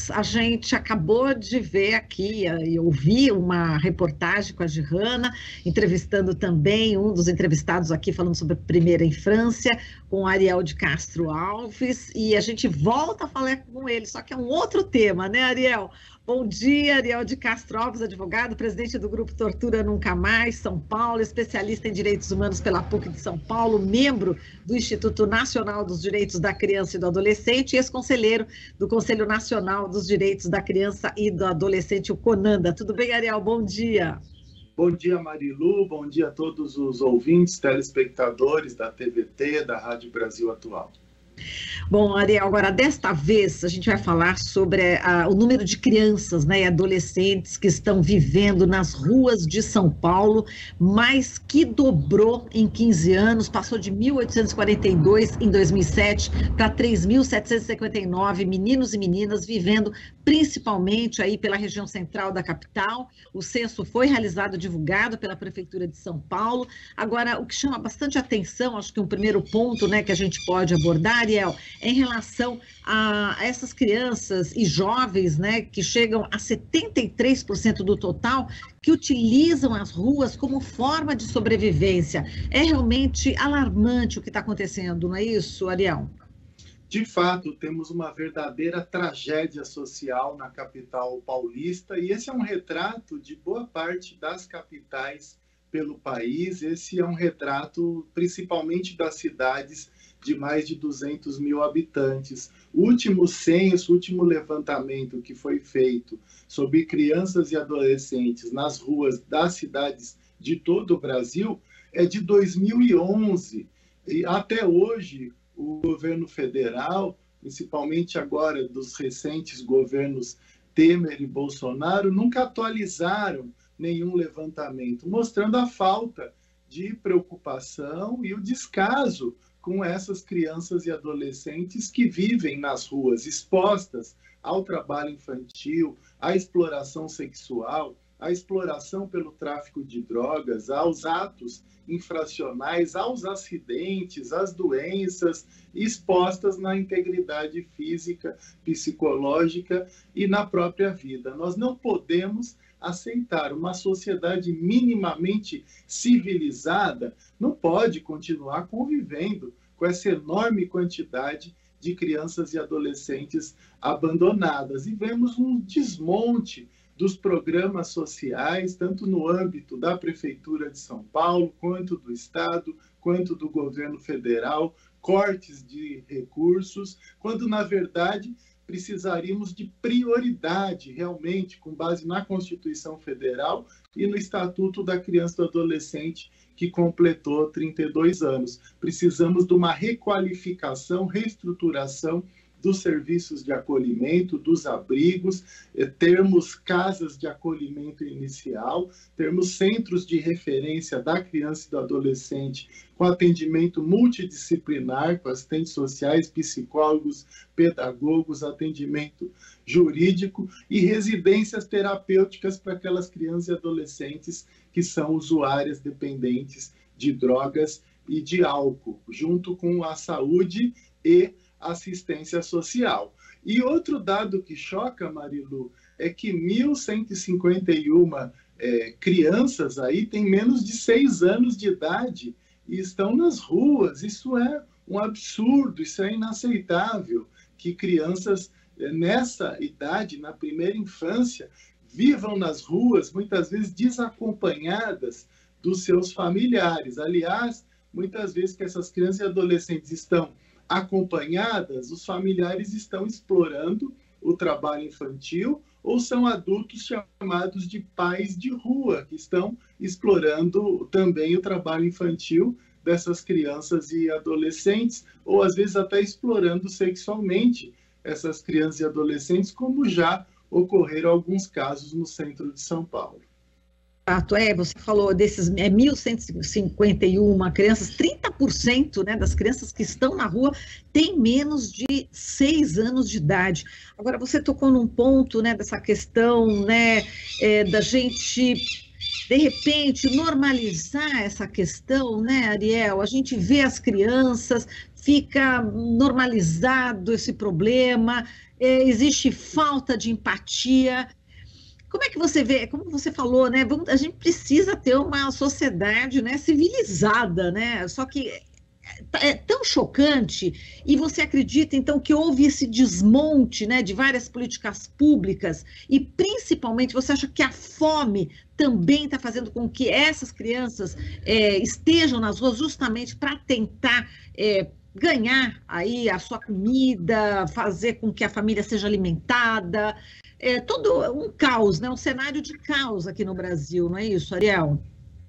vez, a gente acabou de ver aqui e ouvir uma reportagem com a Gihanna, entrevistando também um dos entrevistados aqui, falando sobre a primeira infância, com o Ariel de Castro Alves, e a gente volta a falar com ele, só que é um outro tema, né, Ariel? Bom dia, Ariel de Castro Alves, advogado, presidente do Grupo Tortura Nunca Mais, São Paulo, especialista em direitos humanos pela PUC de São Paulo, membro do Instituto Nacional dos Direitos da Criança e do Adolescente e ex-conselheiro do Conselho Nacional dos Direitos da Criança e do Adolescente, o CONANDA. Tudo bem, Ariel? Bom dia. Bom dia, Marilu. Bom dia a todos os ouvintes, telespectadores da TVT, da Rádio Brasil Atual. Bom, Ariel, agora desta vez a gente vai falar sobre o número de crianças, né, e adolescentes que estão vivendo nas ruas de São Paulo, mas que dobrou em 15 anos, passou de 1.842 em 2007 para 3.759 meninos e meninas vivendo principalmente aí pela região central da capital. O censo foi realizado, divulgado pela Prefeitura de São Paulo. Agora, o que chama bastante atenção, acho que um primeiro ponto, né, que a gente pode abordar, Ariel, em relação a essas crianças e jovens, né, que chegam a 73% do total, que utilizam as ruas como forma de sobrevivência. É realmente alarmante o que está acontecendo, não é isso, Ariel? De fato, temos uma verdadeira tragédia social na capital paulista, e esse é um retrato de boa parte das capitais pelo país. Esse é um retrato principalmente das cidades de mais de 200 mil habitantes. O último censo, o último levantamento que foi feito sobre crianças e adolescentes nas ruas das cidades de todo o Brasil é de 2011. E até hoje, o governo federal, principalmente agora dos recentes governos Temer e Bolsonaro, nunca atualizaram nenhum levantamento, mostrando a falta de preocupação e o descaso com essas crianças e adolescentes que vivem nas ruas, expostas ao trabalho infantil, à exploração sexual, à exploração pelo tráfico de drogas, aos atos infracionais, aos acidentes, às doenças, expostas na integridade física, psicológica e na própria vida. Nós não podemos aceitar uma sociedade minimamente civilizada, não pode continuar convivendo com essa enorme quantidade de crianças e adolescentes abandonadas. E vemos um desmonte dos programas sociais, tanto no âmbito da Prefeitura de São Paulo, quanto do Estado, quanto do governo federal, cortes de recursos, quando, na verdade, precisaríamos de prioridade, realmente, com base na Constituição Federal e no Estatuto da Criança e do Adolescente, que completou 32 anos. Precisamos de uma requalificação, reestruturação dos serviços de acolhimento, dos abrigos, termos casas de acolhimento inicial, termos centros de referência da criança e do adolescente com atendimento multidisciplinar, com assistentes sociais, psicólogos, pedagogos, atendimento jurídico e residências terapêuticas para aquelas crianças e adolescentes que são usuárias dependentes de drogas e de álcool, junto com a saúde e assistência social. E outro dado que choca, Marilu, é que 1.151 crianças aí têm menos de 6 anos de idade e estão nas ruas. Isso é um absurdo, isso é inaceitável, que crianças nessa idade, na primeira infância, vivam nas ruas, muitas vezes desacompanhadas dos seus familiares. Aliás, muitas vezes que essas crianças e adolescentes estão acompanhadas, os familiares estão explorando o trabalho infantil ou são adultos chamados de pais de rua, que estão explorando também o trabalho infantil dessas crianças e adolescentes, ou às vezes até explorando sexualmente essas crianças e adolescentes, como já ocorreram alguns casos no centro de São Paulo. Você falou desses 1.151 crianças, 30%, né, das crianças que estão na rua têm menos de 6 anos de idade. Agora, você tocou num ponto, né, dessa questão, né, da gente, de repente, normalizar essa questão, né, Ariel? A gente vê as crianças fica normalizado esse problema, existe falta de empatia. Como é que você vê, como você falou, né? A gente precisa ter uma sociedade, né, civilizada, né? Só que é tão chocante, e você acredita, então, que houve esse desmonte, né, de várias políticas públicas, e principalmente você acha que a fome também está fazendo com que essas crianças estejam nas ruas justamente para tentar ganhar aí a sua comida, fazer com que a família seja alimentada? É todo um caos, né? Um cenário de caos aqui no Brasil, não é isso, Ariel?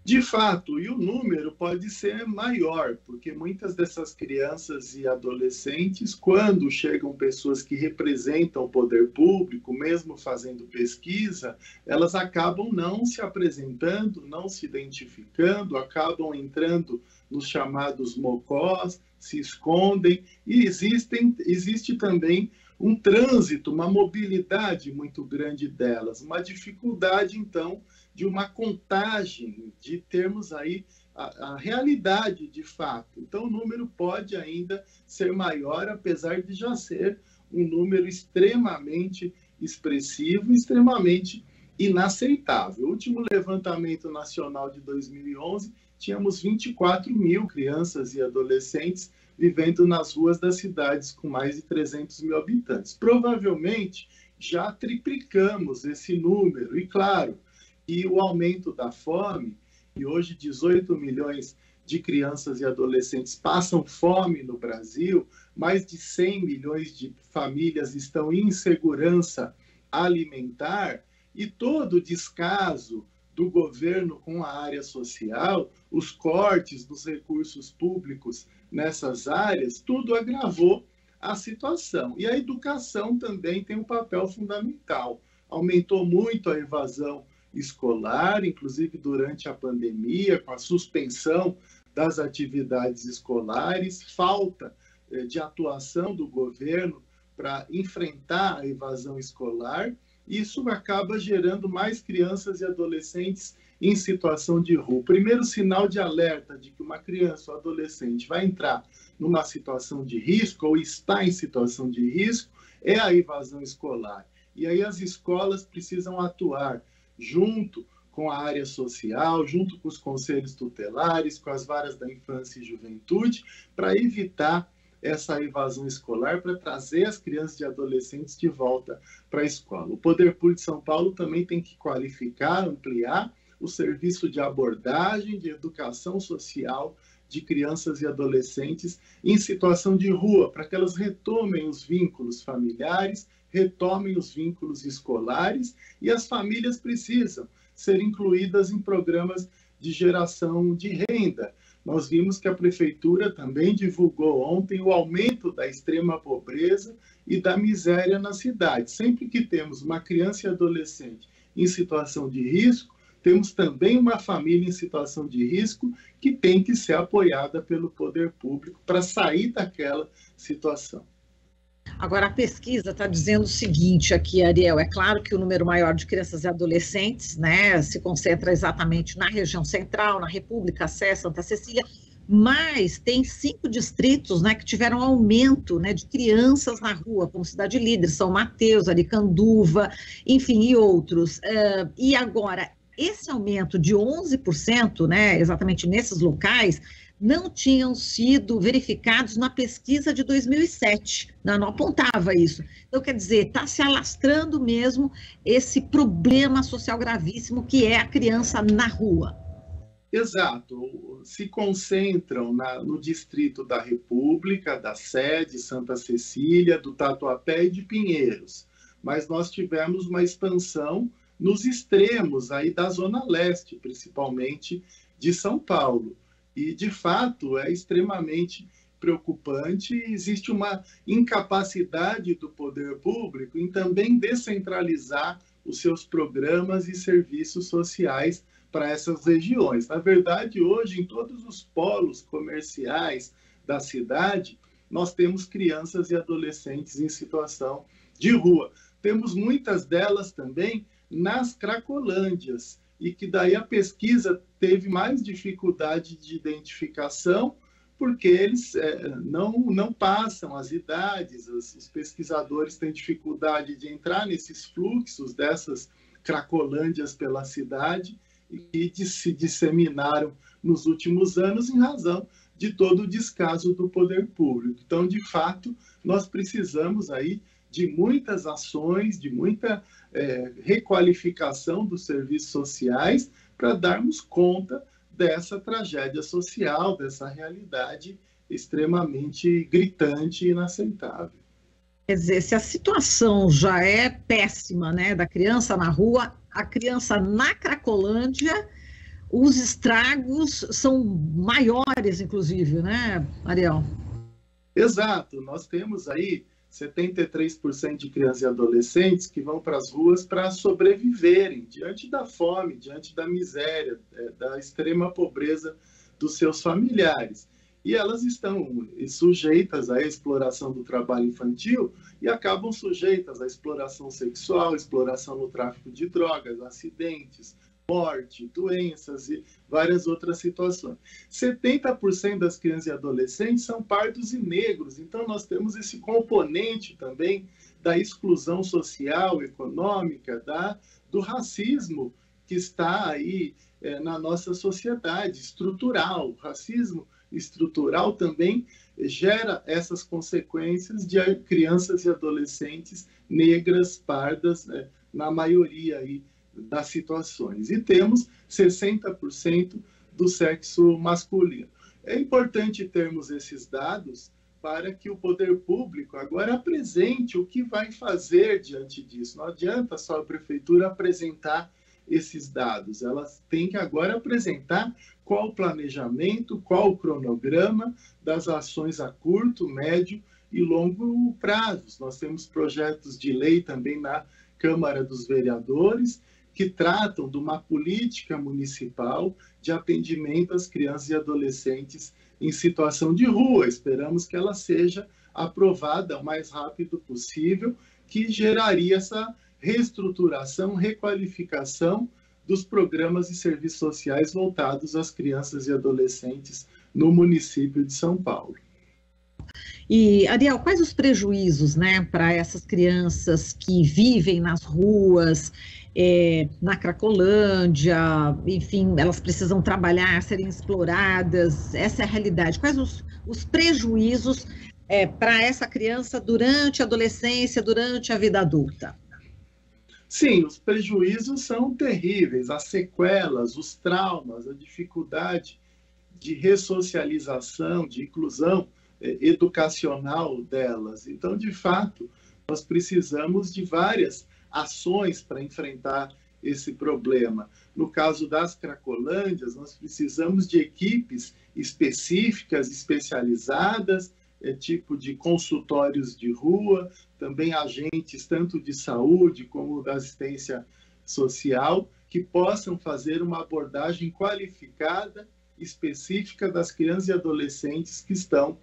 De fato, e o número pode ser maior, porque muitas dessas crianças e adolescentes, quando chegam pessoas que representam o poder público, mesmo fazendo pesquisa, elas acabam não se apresentando, não se identificando, acabam entrando nos chamados mocós, se escondem, e existe também um trânsito, uma mobilidade muito grande delas, uma dificuldade, então, de uma contagem, de termos aí a realidade de fato. Então, o número pode ainda ser maior, apesar de já ser um número extremamente expressivo, extremamente inaceitável. O último levantamento nacional de 2011, tínhamos 24 mil crianças e adolescentes vivendo nas ruas das cidades com mais de 300 mil habitantes. Provavelmente, já triplicamos esse número. E, claro, e o aumento da fome, e hoje 18 milhões de crianças e adolescentes passam fome no Brasil, mais de 100 milhões de famílias estão em insegurança alimentar, e todo o descaso do governo com a área social, os cortes dos recursos públicos nessas áreas, tudo agravou a situação. E a educação também tem um papel fundamental. Aumentou muito a evasão escolar, inclusive durante a pandemia, com a suspensão das atividades escolares, falta de atuação do governo para enfrentar a evasão escolar. Isso acaba gerando mais crianças e adolescentes em situação de rua. O primeiro sinal de alerta de que uma criança ou adolescente vai entrar numa situação de risco ou está em situação de risco é a evasão escolar. E aí as escolas precisam atuar junto com a área social, junto com os conselhos tutelares, com as varas da infância e juventude, para evitar essa evasão escolar, para trazer as crianças e adolescentes de volta para a escola. O Poder Público de São Paulo também tem que qualificar, ampliar o serviço de abordagem, de educação social de crianças e adolescentes em situação de rua, para que elas retomem os vínculos familiares, retomem os vínculos escolares, e as famílias precisam ser incluídas em programas de geração de renda. Nós vimos que a Prefeitura também divulgou ontem o aumento da extrema pobreza e da miséria na cidade. Sempre que temos uma criança e adolescente em situação de risco, temos também uma família em situação de risco que tem que ser apoiada pelo poder público para sair daquela situação. Agora, a pesquisa está dizendo o seguinte aqui, Ariel, é claro que o número maior de crianças e adolescentes, né, se concentra exatamente na região central, na República, Sé, Santa Cecília, mas tem 5 distritos, né, que tiveram aumento, né, de crianças na rua, como Cidade Líder, São Mateus, Aricanduva, enfim, e outros. E agora, esse aumento de 11%, né, exatamente nesses locais, não tinham sido verificados na pesquisa de 2007, não apontava isso. Então, quer dizer, está se alastrando mesmo esse problema social gravíssimo que é a criança na rua. Exato, se concentram no Distrito da República, da Sé, de Santa Cecília, do Tatuapé e de Pinheiros, mas nós tivemos uma expansão nos extremos aí da Zona Leste, principalmente de São Paulo. E, de fato, é extremamente preocupante. Existe uma incapacidade do poder público em também descentralizar os seus programas e serviços sociais para essas regiões. Na verdade, hoje, em todos os polos comerciais da cidade, nós temos crianças e adolescentes em situação de rua. Temos muitas delas também nas cracolândias, e que daí a pesquisa teve mais dificuldade de identificação, porque eles não passam as idades, os pesquisadores têm dificuldade de entrar nesses fluxos dessas cracolândias pela cidade e que se disseminaram nos últimos anos em razão de todo o descaso do poder público. Então, de fato, nós precisamos aí de muitas ações, de muita requalificação dos serviços sociais para darmos conta dessa tragédia social, dessa realidade extremamente gritante e inaceitável. Quer dizer, se a situação já é péssima, né, da criança na rua, a criança na Cracolândia, os estragos são maiores, inclusive, né, Ariel? Exato, nós temos aí 73% de crianças e adolescentes que vão para as ruas para sobreviverem diante da fome, diante da miséria, da extrema pobreza dos seus familiares. E elas estão sujeitas à exploração do trabalho infantil e acabam sujeitas à exploração sexual, exploração no tráfico de drogas, acidentes, morte, doenças e várias outras situações. 70% das crianças e adolescentes são pardos e negros, então nós temos esse componente também da exclusão social, econômica, do racismo que está aí na nossa sociedade, estrutural. O racismo estrutural também gera essas consequências de crianças e adolescentes negras, pardas, na maioria aí das situações. E temos 60% do sexo masculino. É importante termos esses dados para que o poder público agora apresente o que vai fazer diante disso. Não adianta só a prefeitura apresentar esses dados, elas têm que agora apresentar qual o planejamento, qual o cronograma das ações a curto, médio e longo prazos. Nós temos projetos de lei também na Câmara dos Vereadores que tratam de uma política municipal de atendimento às crianças e adolescentes em situação de rua. Esperamos que ela seja aprovada o mais rápido possível, que geraria essa reestruturação, requalificação dos programas e serviços sociais voltados às crianças e adolescentes no município de São Paulo. E, Ariel, quais os prejuízos, né, para essas crianças que vivem nas ruas, na Cracolândia, enfim, elas precisam trabalhar, serem exploradas, essa é a realidade. Quais os prejuízos para essa criança durante a adolescência, durante a vida adulta? Sim, os prejuízos são terríveis, as sequelas, os traumas, a dificuldade de ressocialização, de inclusão educacional delas. Então, de fato, nós precisamos de várias ações para enfrentar esse problema. No caso das Cracolândias, nós precisamos de equipes específicas, especializadas, tipo de consultórios de rua, também agentes tanto de saúde como da assistência social, que possam fazer uma abordagem qualificada, específica das crianças e adolescentes que estão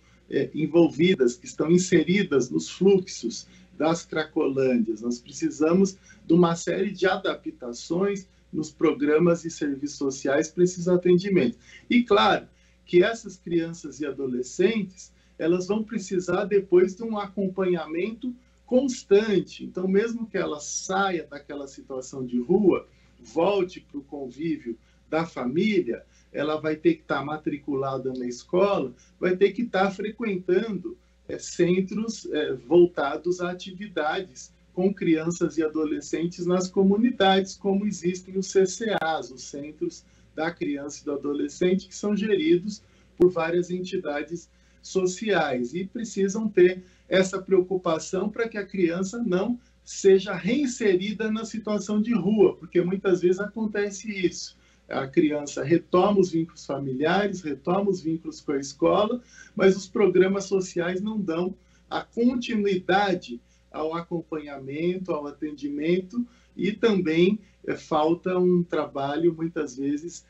envolvidas, que estão inseridas nos fluxos das Cracolândias. Nós precisamos de uma série de adaptações nos programas e serviços sociais para esses atendimentos. E, claro, que essas crianças e adolescentes elas vão precisar depois de um acompanhamento constante. Então, mesmo que ela saia daquela situação de rua, volte para o convívio da família, ela vai ter que estar matriculada na escola, vai ter que estar frequentando centros voltados a atividades com crianças e adolescentes nas comunidades, como existem os CCAs, os Centros da Criança e do Adolescente, que são geridos por várias entidades sociais e precisam ter essa preocupação para que a criança não seja reinserida na situação de rua, porque muitas vezes acontece isso. A criança retoma os vínculos familiares, retoma os vínculos com a escola, mas os programas sociais não dão a continuidade ao acompanhamento, ao atendimento, e também falta um trabalho, muitas vezes,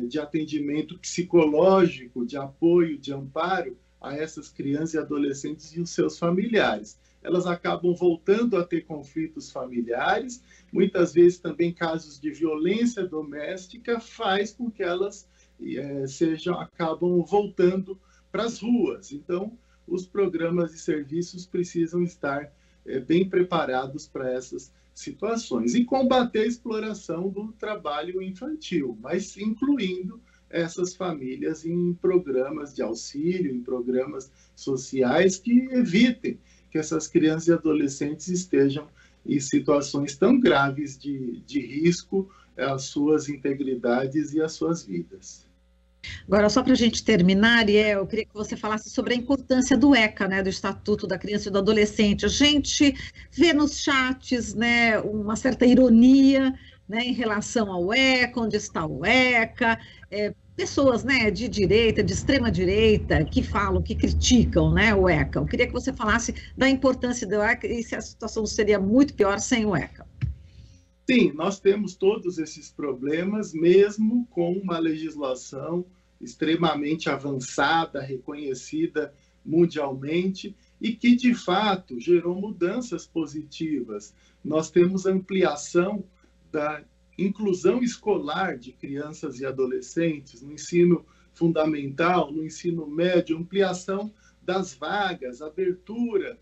de atendimento psicológico, de apoio, de amparo a essas crianças e adolescentes e os seus familiares. Elas acabam voltando a ter conflitos familiares, muitas vezes também casos de violência doméstica faz com que elas acabam voltando para as ruas. Então, os programas e serviços precisam estar bem preparados para essas situações. E combater a exploração do trabalho infantil, mas incluindo essas famílias em programas de auxílio, em programas sociais que evitem que essas crianças e adolescentes estejam em situações tão graves de risco às suas integridades e às suas vidas. Agora, só para a gente terminar, Ariel, eu queria que você falasse sobre a importância do ECA, né, do Estatuto da Criança e do Adolescente. A gente vê nos chats, né, uma certa ironia, né, em relação ao ECA, onde está o ECA, pessoas, né, de direita, de extrema direita, que falam, que criticam, né, o ECA. Eu queria que você falasse da importância do ECA e se a situação seria muito pior sem o ECA. Sim, nós temos todos esses problemas, mesmo com uma legislação extremamente avançada, reconhecida mundialmente, e que, de fato, gerou mudanças positivas. Nós temos ampliação da inclusão escolar de crianças e adolescentes no ensino fundamental, no ensino médio, ampliação das vagas, abertura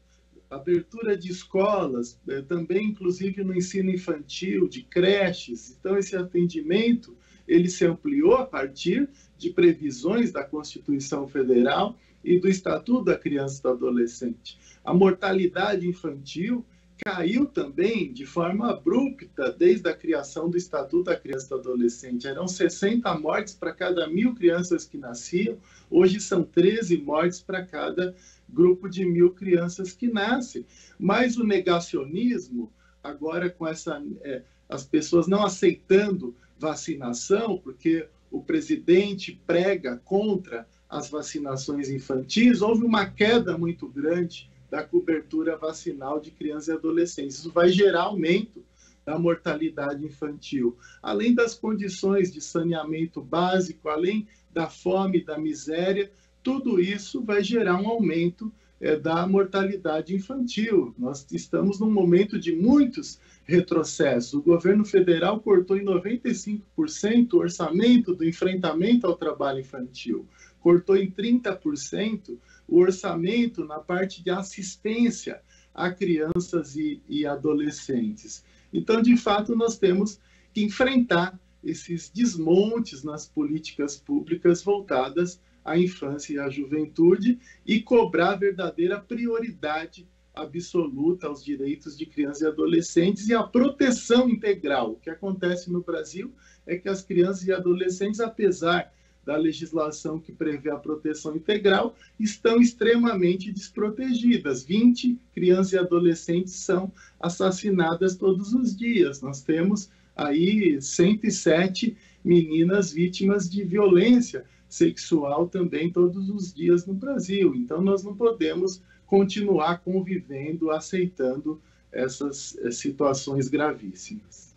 de escolas, também inclusive no ensino infantil, de creches. Então, esse atendimento ele se ampliou a partir de previsões da Constituição Federal e do Estatuto da Criança e do Adolescente. A mortalidade infantil caiu também de forma abrupta desde a criação do Estatuto da Criança e do Adolescente. Eram 60 mortes para cada 1.000 crianças que nasciam, hoje são 13 mortes para cada grupo de 1.000 crianças que nascem. Mas o negacionismo, agora com as pessoas não aceitando vacinação, porque o presidente prega contra as vacinações infantis, houve uma queda muito grande da cobertura vacinal de crianças e adolescentes. Isso vai gerar aumento da mortalidade infantil. Além das condições de saneamento básico, além da fome e da miséria, tudo isso vai gerar um aumento da mortalidade infantil. Nós estamos num momento de muitos retrocessos. O governo federal cortou em 95% o orçamento do enfrentamento ao trabalho infantil, cortou em 30% o orçamento na parte de assistência a crianças e adolescentes. Então, de fato, nós temos que enfrentar esses desmontes nas políticas públicas voltadas à infância e à juventude e cobrar verdadeira prioridade absoluta aos direitos de crianças e adolescentes e a proteção integral. O que acontece no Brasil é que as crianças e adolescentes, apesar da legislação que prevê a proteção integral, estão extremamente desprotegidas. 20 crianças e adolescentes são assassinadas todos os dias. Nós temos aí 107 meninas vítimas de violência sexual também todos os dias no Brasil. Então, nós não podemos continuar convivendo, aceitando essas situações gravíssimas.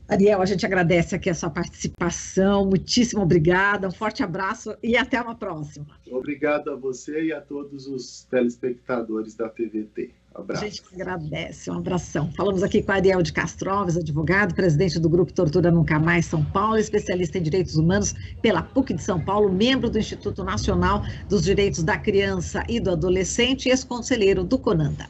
Ariel, a gente agradece aqui a sua participação, muitíssimo obrigada, um forte abraço e até uma próxima. Obrigado a você e a todos os telespectadores da TVT. Abraço. A gente agradece, um abração. Falamos aqui com a Ariel de Castro Alves, advogado, presidente do Grupo Tortura Nunca Mais São Paulo, especialista em direitos humanos pela PUC de São Paulo, membro do Instituto Nacional dos Direitos da Criança e do Adolescente e ex-conselheiro do CONANDA.